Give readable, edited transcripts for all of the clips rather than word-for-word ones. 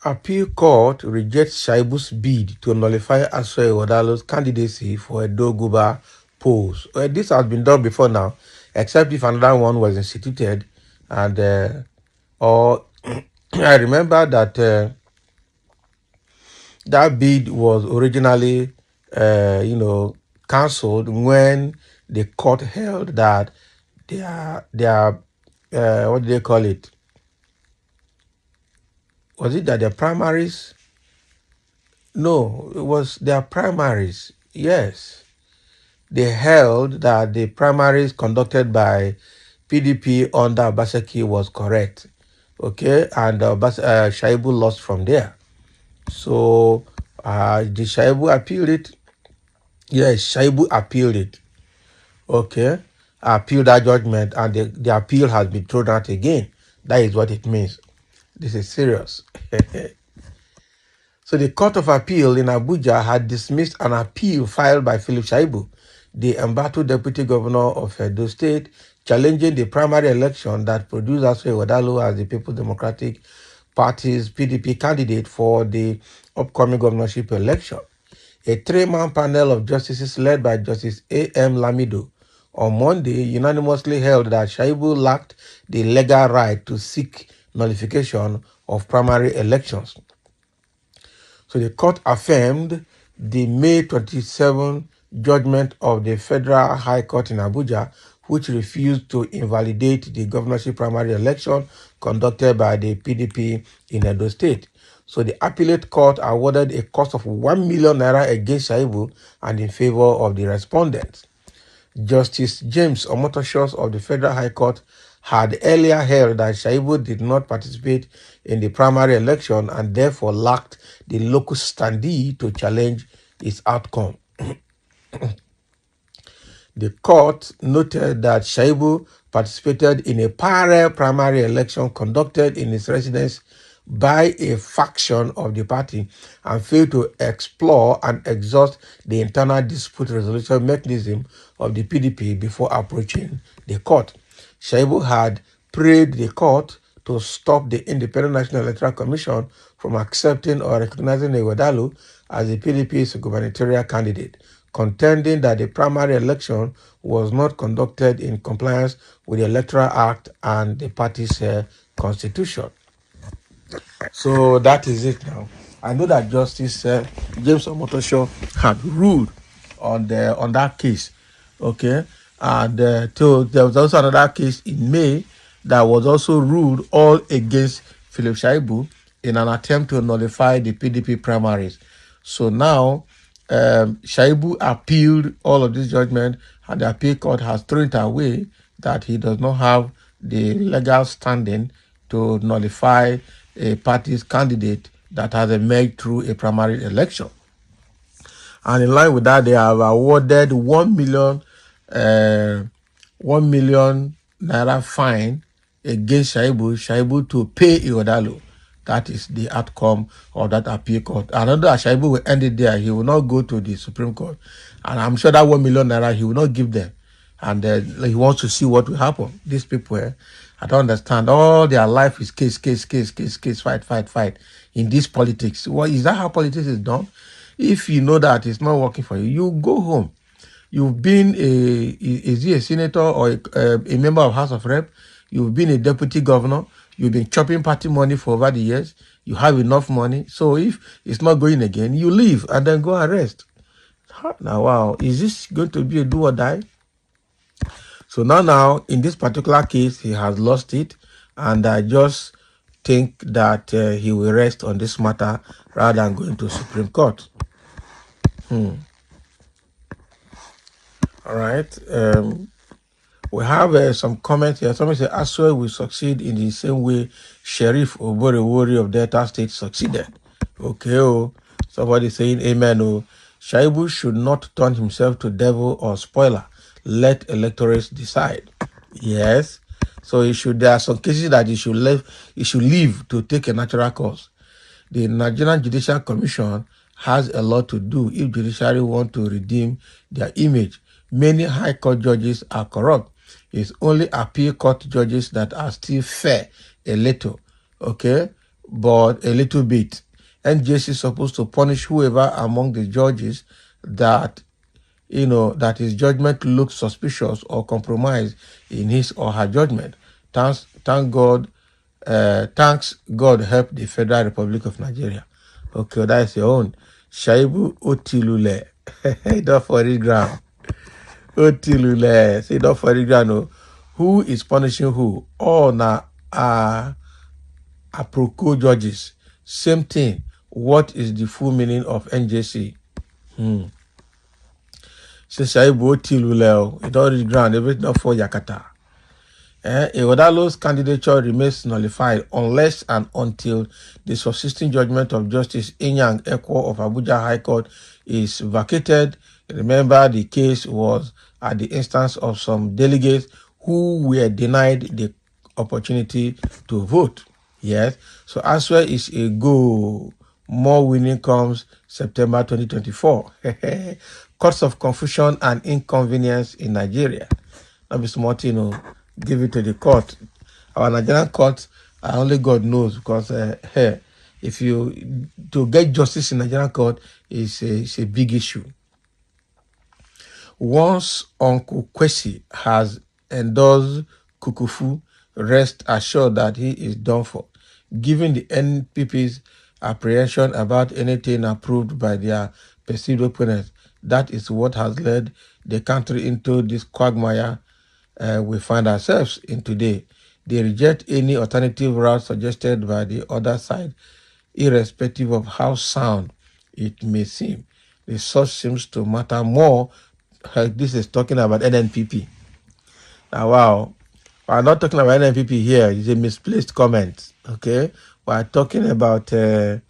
Appeal court rejects Shaibu's bid to nullify Ighodalo'S candidacy for a Doguba post. This has been done before now, except if another one was instituted. And or I remember that that bid was originally, cancelled when the court held that their what do they call it? Was it that their primaries? No, it was their primaries. Yes. They held that the primaries conducted by PDP under Obaseki was correct. Okay, and Shaibu lost from there. So the Shaibu appealed it. Yes, Shaibu appealed it. Okay, appealed that judgment, and the appeal has been thrown out again. That is what it means. This is serious. So the Court of Appeal in Abuja had dismissed an appeal filed by Philip Shaibu, the embattled deputy governor of Edo State, challenging the primary election that produced Ighodalo as the People's Democratic Party's PDP candidate for the upcoming governorship election. A three-man panel of justices led by Justice A.M. Lamido on Monday unanimously held that Shaibu lacked the legal right to seek nullification of primary elections. So the court affirmed the May 27 judgment of the Federal High Court in Abuja, which refused to invalidate the governorship primary election conducted by the PDP in Edo State. So the appellate court awarded a cost of 1 million naira against Shaibu and in favor of the respondents. Justice James Omotosho of the Federal High Court had earlier held that Shaibu did not participate in the primary election and therefore lacked the locus standi to challenge its outcome. The court noted that Shaibu participated in a parallel primary election conducted in his residence by a faction of the party and failed to explore and exhaust the internal dispute resolution mechanism of the PDP before approaching the court. Shaibu had prayed the court to stop the Independent National Electoral Commission from accepting or recognizing Ighodalo as the PDP's gubernatorial candidate, contending that the primary election was not conducted in compliance with the Electoral Act and the party's constitution. So that is it now. I know that Justice James Omotosho had ruled on that case, okay, and there was also another case in May that was also ruled all against Philip Shaibu in an attempt to nullify the PDP primaries. So now Shaibu appealed all of this judgment, and the appeal court has thrown it away that he does not have the legal standing to nullify a party's candidate that has emerged through a primary election. And in line with that, they have awarded 1 million naira fine against Shaibu to pay Ighodalo. That is the outcome of that appeal court. Another Shaibu will end it there. He will not go to the Supreme Court. And I'm sure that 1 million naira he will not give them. And he wants to see what will happen. These people, I don't understand. All their life is case, fight. In this politics. Well, is that how politics is done? If you know that it's not working for you, you go home. You've been is he a senator or a member of House of Rep? You've been a deputy governor. You've been chopping party money for over the years. You have enough money. So if it's not going again, you leave and then go and rest. Now, wow, is this going to be a do or die? So now, in this particular case, he has lost it. And I just think that he will rest on this matter rather than going to Supreme Court. All right. We have some comments here. Somebody said, Aswell will succeed in the same way Sheriff Oborewori of Delta State succeeded. Okay, oh. Somebody saying amen. Oh. Shaibu should not turn himself to devil or spoiler. Let electorates decide. Yes. So there are some cases that he should leave to take a natural course. The Nigerian Judicial Commission has a lot to do if judiciary want to redeem their image. Many high court judges are corrupt. It's only appeal court judges that are still fair a little. Okay? but a little bit. NJC is supposed to punish whoever among the judges that that his judgment looks suspicious or compromised in his or her judgment. Thanks God help the Federal Republic of Nigeria. Okay, that's your own. Shaibu Otilule. Don't for the ground. Otilule. Say don't for the ground. No. Who is punishing who? All na Aproko judges. Same thing. What is the full meaning of NJC? Say Shaibu Otilule. It all the ground. Everything not for Yakata. Ighodalo'S candidature remains nullified unless and until the subsisting judgment of Justice Inyang Ekwo of Abuja High Court is vacated. Remember, the case was at the instance of some delegates who were denied the opportunity to vote. Yes, so answer is a go. More winning comes September 2024. Cause of confusion and inconvenience in Nigeria. Not be smart, give it to the court. Our Nigerian court, only God knows, because if you to get justice in Nigerian court is a big issue. Once Uncle Kwesi has endorsed Kukufu, rest assured that he is done for. Given the NPP's apprehension about anything approved by their perceived opponents, that is what has led the country into this quagmire we find ourselves in today. They reject any alternative route suggested by the other side, irrespective of how sound it may seem. The source seems to matter more. This is talking about NNPP. Now, wow, we're not talking about NNPP here. It's a misplaced comment. Okay, we're talking about those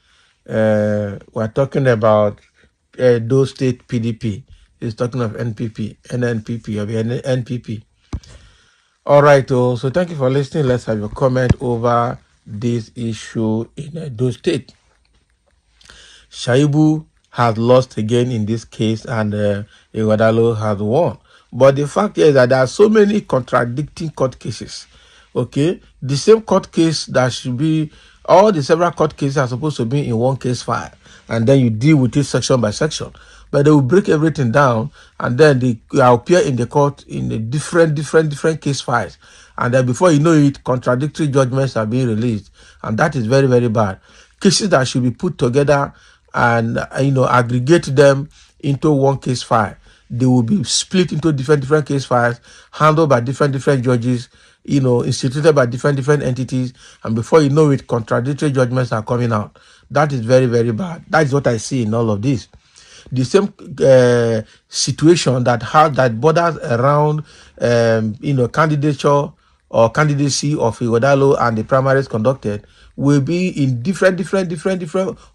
state PDP. It's talking of NPP, NNPP, or NPP. All right, so thank you for listening. Let's have your comment over this issue in Edo State. Shaibu has lost again in this case, and Ighodalo has won. But the fact is that there are so many contradicting court cases. Okay, the same court case that should be, all the several court cases are supposed to be in one case file, and then you deal with it section by section. But they will break everything down, and then they appear in the court in the different case files. And then before you know it, contradictory judgments are being released. And that is very, very bad. Cases that should be put together and, aggregate them into one case file. They will be split into different case files, handled by different judges, instituted by different entities. And before you know it, contradictory judgments are coming out. That is very, very bad. That is what I see in all of this. The same situation that borders around candidature or candidacy of Ighodalo and the primaries conducted will be in different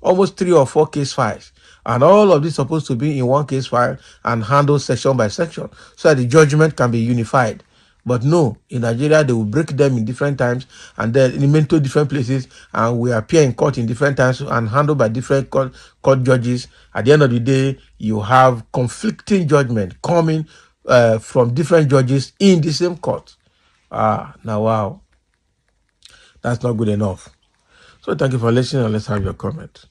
almost 3 or 4 case files, and all of this supposed to be in one case file and handled section by section so that the judgment can be unified. But no, in Nigeria, they will break them in different times and then into different places, and we appear in court in different times and handled by different court judges. At the end of the day, you have conflicting judgment coming from different judges in the same court. Now, wow, that's not good enough. So thank you for listening, and let's have your comment.